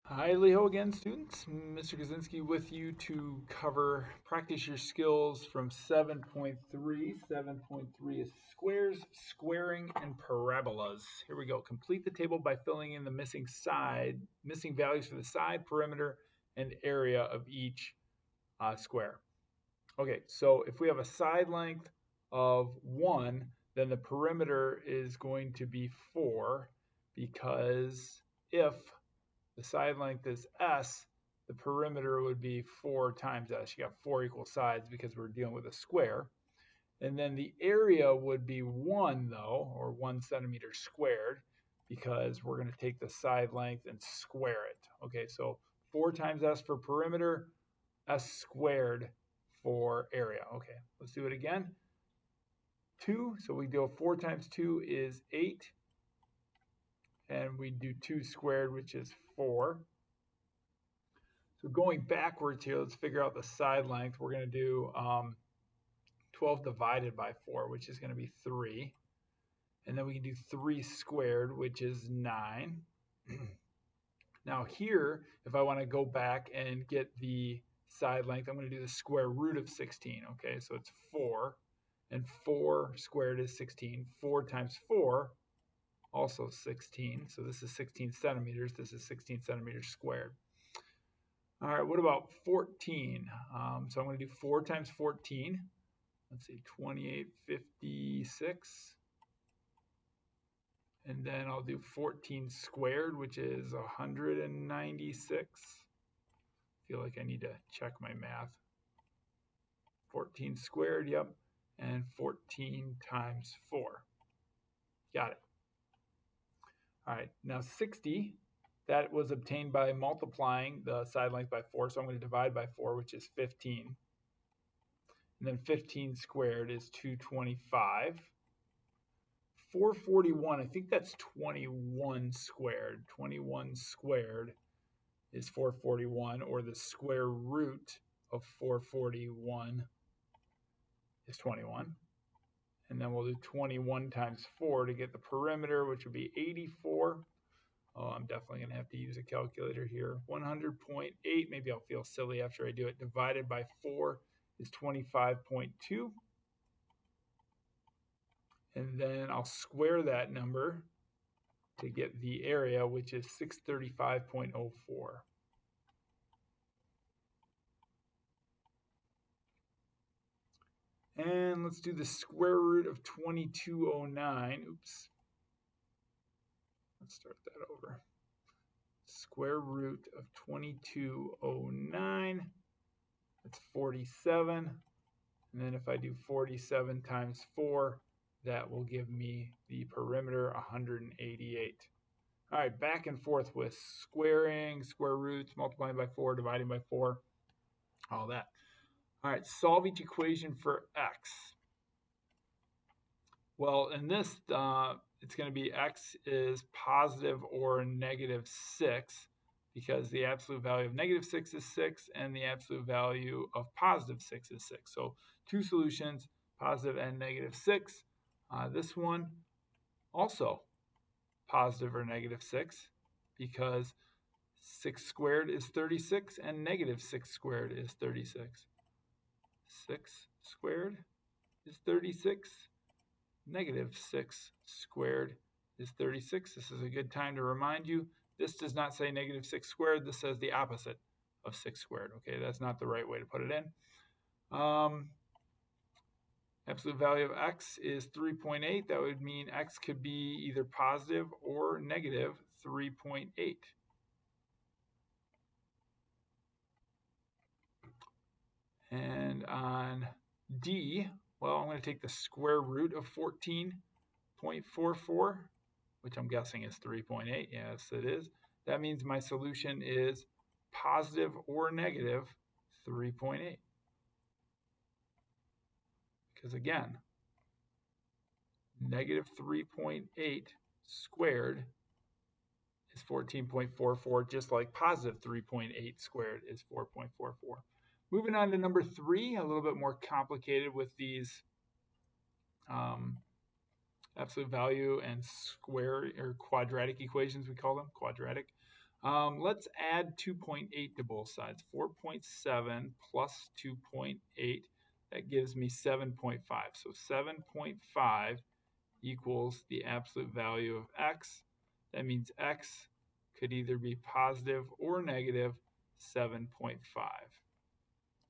Hi, Leo again, students. Mr. Kaczynski with you to cover practice your skills from 7.3. 7.3 is squares, squaring, and parabolas. Here we go. Complete the table by filling in the missing values for the side, perimeter, and area of each square. Okay, so if we have a side length of 1, then the perimeter is going to be 4 because if the side length is S, the perimeter would be 4 times S. You got 4 equal sides because we're dealing with a square. And then the area would be 1 though, or 1 centimeter squared, because we're going to take the side length and square it. Okay, so 4 times S for perimeter, S squared for area. Okay, let's do it again. 2, so we do 4 times 2 is 8. And we do 2 squared, which is 4. So going backwards here, let's figure out the side length. We're going to do 12 divided by 4, which is going to be 3. And then we can do 3 squared, which is 9. Now here, if I want to go back and get the side length, I'm going to do the square root of 16. Okay, so it's 4. And 4 squared is 16. 4 times 4, also 16. So this is 16 centimeters. This is 16 centimeters squared. All right, what about 14? So I'm going to do 4 times 14. Let's see, 2856. And then I'll do 14 squared, which is 196. Feel like I need to check my math. 14 squared, yep. And 14 times 4. Got it. All right, now 60. That was obtained by multiplying the side length by 4. So I'm going to divide by 4, which is 15. And then 15 squared is 225. 441, I think that's 21 squared. 21 squared is 441, or the square root of 441 is 21. And then we'll do 21 times 4 to get the perimeter, which would be 84. Oh, I'm definitely going to have to use a calculator here. 100.8, maybe I'll feel silly after I do it, divided by 4 is 25.2. And then I'll square that number to get the area, which is 635.04. And let's do the square root of 2209. Oops. Let's start that over. Square root of 2209. That's 47. And then if I do 47 times 4, that will give me the perimeter 188. All right, back and forth with squaring, square roots, multiplying by 4, dividing by 4, all that. All right, solve each equation for x. Well, in this, it's going to be x is positive or negative 6, because the absolute value of negative 6 is 6, and the absolute value of positive 6 is 6. So two solutions, positive and negative 6. This one also positive or negative 6, because 6 squared is 36 and negative 6 squared is 36. 6 squared is 36. Negative 6 squared is 36. This is a good time to remind you, this does not say negative 6 squared. This says the opposite of 6 squared. Okay, that's not the right way to put it in. Absolute value of x is 3.8. That would mean x could be either positive or negative 3.8. And on D, well, I'm going to take the square root of 14.44, which I'm guessing is 3.8. Yes, it is. That means my solution is positive or negative 3.8. Because again, negative 3.8 squared is 14.44, just like positive 3.8 squared is 4.44. Moving on to number 3, a little bit more complicated with these absolute value and square or quadratic equations, we call them quadratic. Let's add 2.8 to both sides. 4.7 plus 2.8, that gives me 7.5. So 7.5 equals the absolute value of x. That means x could either be positive or negative 7.5.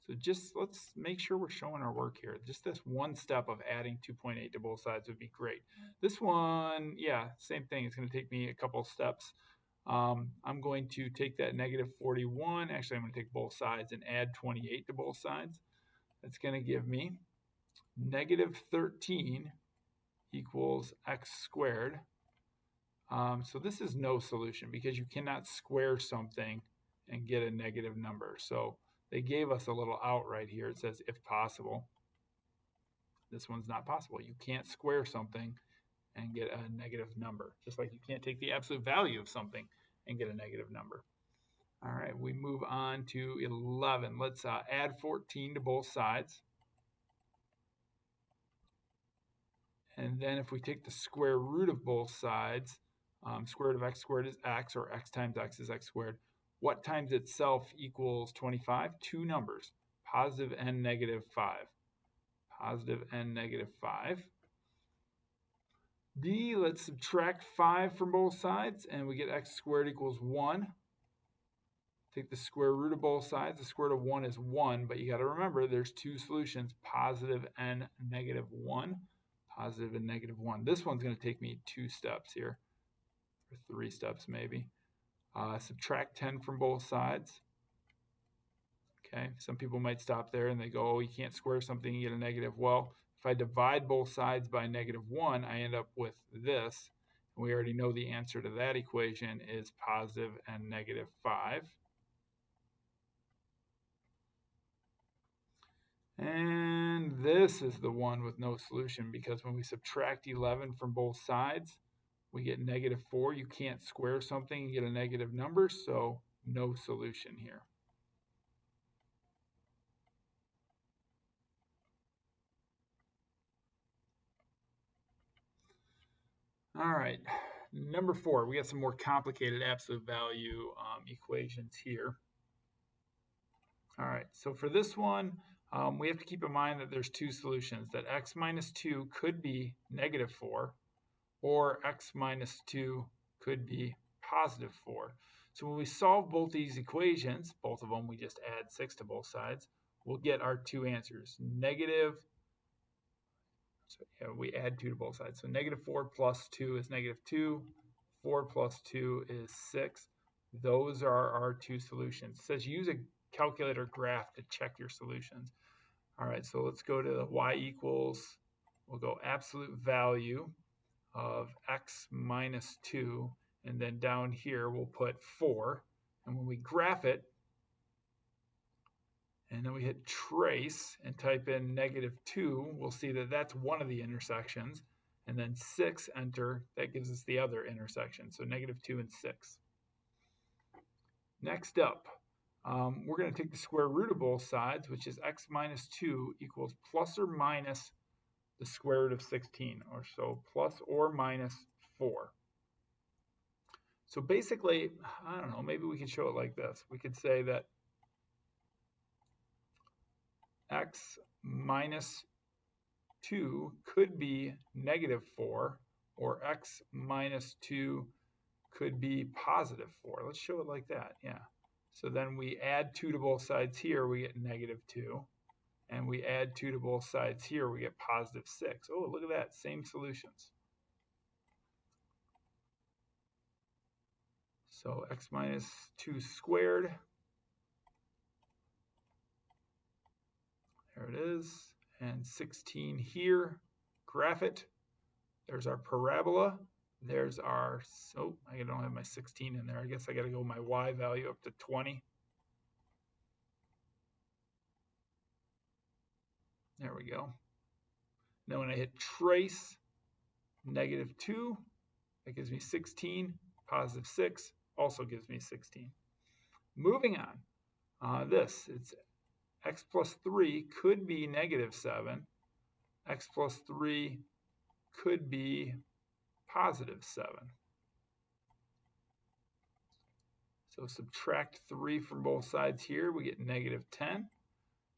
So just let's make sure we're showing our work here. Just this one step of adding 2.8 to both sides would be great. This one, yeah, same thing. It's going to take me a couple of steps. I'm going to take that negative 41. Actually, I'm going to take both sides and add 28 to both sides. That's going to give me negative 13 equals x squared. So this is no solution because you cannot square something and get a negative number. So they gave us a little out right here. It says if possible. This one's not possible. You can't square something and get a negative number, just like you can't take the absolute value of something and get a negative number. All right, we move on to 11. Let's add 14 to both sides. And then if we take the square root of both sides, square root of x squared is x, or x times x is x squared. What times itself equals 25? Two numbers, positive and negative 5. Positive and negative 5. D, let's subtract 5 from both sides, and we get x squared equals 1. Take the square root of both sides. The square root of 1 is 1, but you got to remember there's two solutions, positive and negative 1. Positive and negative 1. This one's going to take me 2 steps here, or 3 steps maybe. Subtract 10 from both sides. Okay, some people might stop there and they go, oh, you can't square something and get a negative. Well, if I divide both sides by negative 1, I end up with this. And we already know the answer to that equation is positive and negative 5. And this is the one with no solution, because when we subtract 11 from both sides, we get negative 4. You can't square something and get a negative number, so no solution here. All right, number 4, we got some more complicated absolute value equations here. All right, so for this one, we have to keep in mind that there's two solutions, that x minus 2 could be negative 4, or x minus 2 could be positive 4. So when we solve both these equations, both of them, we just add 6 to both sides, we'll get our two answers. We add 2 to both sides. So negative 4 plus 2 is negative 2. 4 plus 2 is 6. Those are our two solutions. It says use a calculator graph to check your solutions. All right, so let's go to the y equals, we'll go absolute value of x minus 2, and then down here we'll put 4. And when we graph it, and then we hit trace and type in negative 2, we'll see that that's one of the intersections. And then 6, enter, that gives us the other intersection. So negative 2 and 6. Next up, we're going to take the square root of both sides, which is x minus 2 equals plus or minus the square root of 16, or so plus or minus 4. So basically, I don't know, maybe we can show it like this. We could say that x minus 2 could be negative 4, or x minus 2 could be positive 4. Let's show it like that, yeah. So then we add 2 to both sides here, we get negative 2. And we add 2 to both sides here, we get positive 6. Oh, look at that, same solutions. So x minus 2 squared. There it is. And 16 here. Graph it. There's our parabola. There's our, so I don't have my 16 in there. I guess I got to go my y value up to 20. There we go. Now when I hit trace, negative 2, that gives me 16. Positive 6 also gives me 16. Moving on. It's x plus 3 could be negative 7. X plus 3 could be positive 7. So subtract 3 from both sides here, we get negative 10.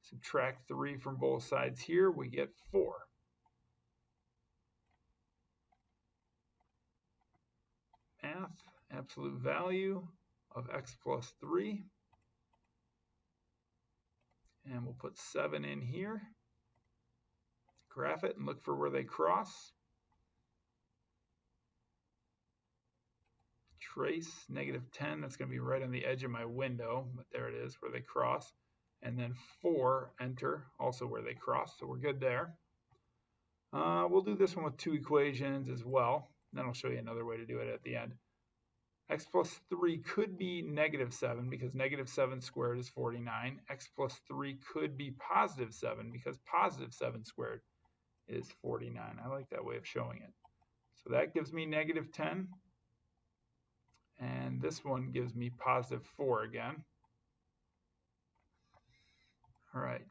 Subtract 3 from both sides here, we get 4. Math, absolute value of x plus 3. And we'll put 7 in here. Graph it and look for where they cross. Trace negative 10, that's going to be right on the edge of my window, but there it is where they cross. And then 4, enter, also where they cross, so we're good there. We'll do this one with 2 equations as well. Then I'll show you another way to do it at the end. X plus 3 could be negative 7 because negative 7 squared is 49. X plus 3 could be positive 7 because positive 7 squared is 49. I like that way of showing it. So that gives me negative 10. And this one gives me positive 4 again. All right.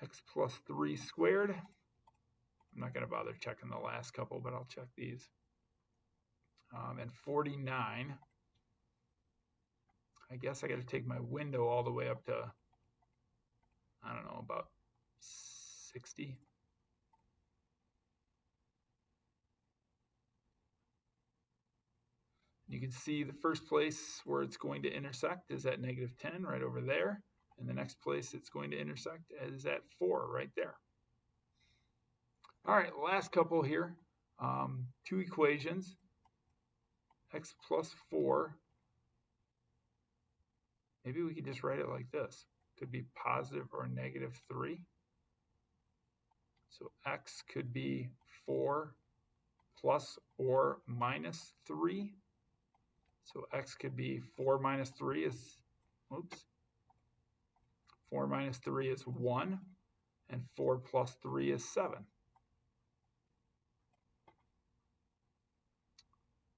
X plus 3 squared. I'm not going to bother checking the last couple, but I'll check these. And 49. I guess I got to take my window all the way up to, I don't know, about 60. You can see the first place where it's going to intersect is at negative 10 right over there. And the next place it's going to intersect is at 4 right there. All right, last couple here. 2 equations. X plus 4. Maybe we could just write it like this. Could be positive or negative 3. So x could be 4 plus or minus 3. So x could be 4 minus 3 is, 4 minus 3 is 1, and 4 plus 3 is 7.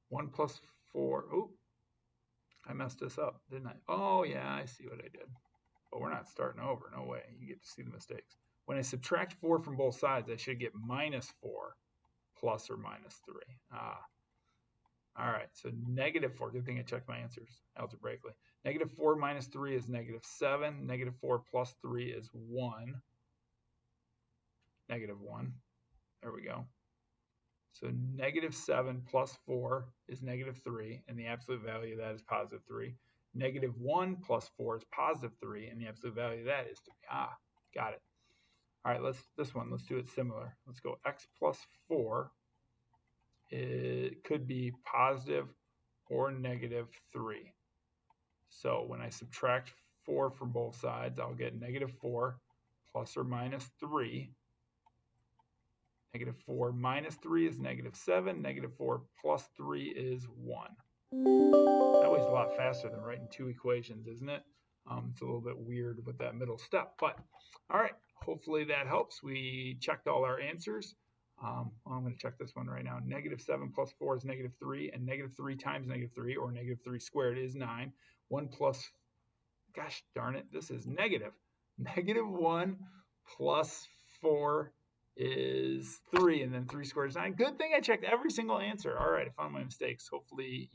1 plus 4, I messed this up, didn't I? Oh, yeah, I see what I did. But we're not starting over, no way. You get to see the mistakes. When I subtract 4 from both sides, I should get minus 4 plus or minus 3. All right, so negative 4, good thing I checked my answers algebraically. Negative 4 minus 3 is negative 7. Negative 4 plus 3 is 1. Negative 1. There we go. So negative 7 plus 4 is negative 3, and the absolute value of that is positive 3. Negative 1 plus 4 is positive 3, and the absolute value of that is 3. Got it. All right, let's do it similar. Let's go x plus 4. It could be positive or negative 3. So when I subtract 4 from both sides, I'll get negative 4 plus or minus 3. Negative 4 minus 3 is negative 7. Negative 4 plus 3 is 1. That way's a lot faster than writing 2 equations, isn't it? It's a little bit weird with that middle step. But, all right, hopefully that helps. We checked all our answers. I'm going to check this one right now. Negative 7 plus 4 is negative 3, and negative 3 times negative 3, or negative 3 squared, is 9. 1 plus, gosh darn it, this is negative. Negative 1 plus 4 is 3, and then 3 squared is 9. Good thing I checked every single answer. All right, I found my mistakes. Hopefully